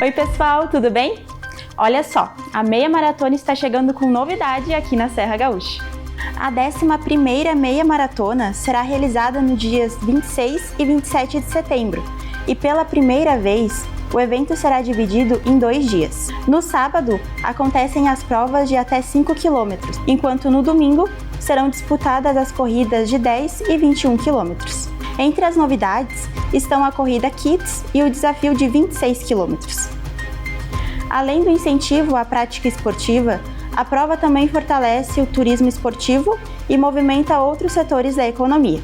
Oi pessoal, tudo bem? Olha só, a meia maratona está chegando com novidade aqui na Serra Gaúcha. A 11ª meia maratona será realizada nos dias 26 e 27 de setembro e pela primeira vez o evento será dividido em 2 dias. No sábado acontecem as provas de até 5 km, enquanto no domingo serão disputadas as corridas de 10 e 21 km. Entre as novidades estão a corrida Kids e o desafio de 26 km. Além do incentivo à prática esportiva, a prova também fortalece o turismo esportivo e movimenta outros setores da economia.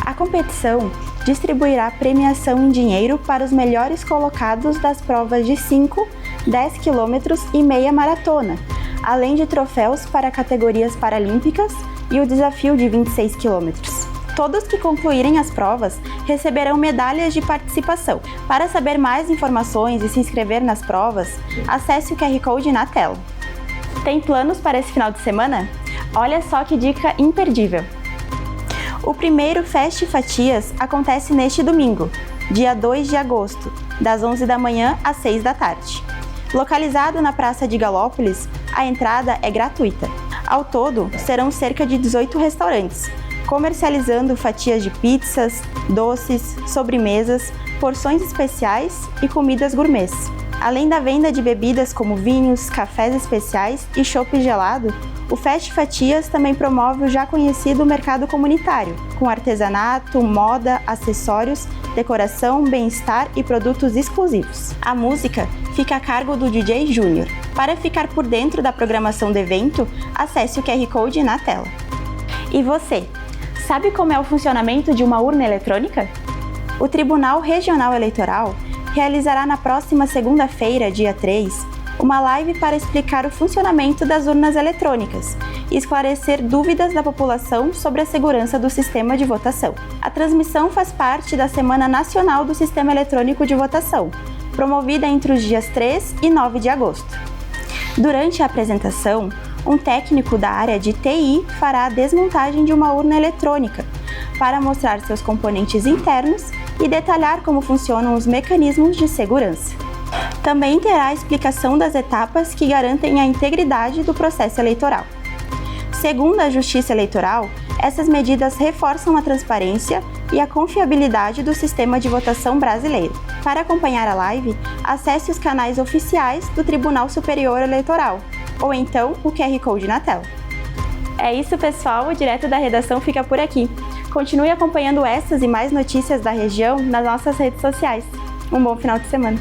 A competição distribuirá premiação em dinheiro para os melhores colocados das provas de 5, 10 km e meia maratona, além de troféus para categorias paralímpicas e o desafio de 26 km. Todos que concluírem as provas receberão medalhas de participação. Para saber mais informações e se inscrever nas provas, acesse o QR Code na tela. Tem planos para esse final de semana? Olha só que dica imperdível! O primeiro Fest Fatias acontece neste domingo, dia 2 de agosto, das 11 da manhã às 6 da tarde. Localizado na Praça de Galópolis, a entrada é gratuita. Ao todo, serão cerca de 18 restaurantes, comercializando fatias de pizzas, doces, sobremesas, porções especiais e comidas gourmets. Além da venda de bebidas como vinhos, cafés especiais e chopp gelado, o Fest Fatias também promove o já conhecido mercado comunitário, com artesanato, moda, acessórios, decoração, bem-estar e produtos exclusivos. A música fica a cargo do DJ Júnior. Para ficar por dentro da programação do evento, acesse o QR Code na tela. E você, sabe como é o funcionamento de uma urna eletrônica? O Tribunal Regional Eleitoral realizará na próxima segunda-feira, dia 3, uma live para explicar o funcionamento das urnas eletrônicas e esclarecer dúvidas da população sobre a segurança do sistema de votação. A transmissão faz parte da Semana Nacional do Sistema Eletrônico de Votação, promovida entre os dias 3 e 9 de agosto. Durante a apresentação, um técnico da área de TI fará a desmontagem de uma urna eletrônica para mostrar seus componentes internos e detalhar como funcionam os mecanismos de segurança. Também terá a explicação das etapas que garantem a integridade do processo eleitoral. Segundo a Justiça Eleitoral, essas medidas reforçam a transparência e a confiabilidade do sistema de votação brasileiro. Para acompanhar a live, acesse os canais oficiais do Tribunal Superior Eleitoral, ou então o QR Code na tela. É isso, pessoal, o Direto da Redação fica por aqui. Continue acompanhando essas e mais notícias da região nas nossas redes sociais. Um bom final de semana!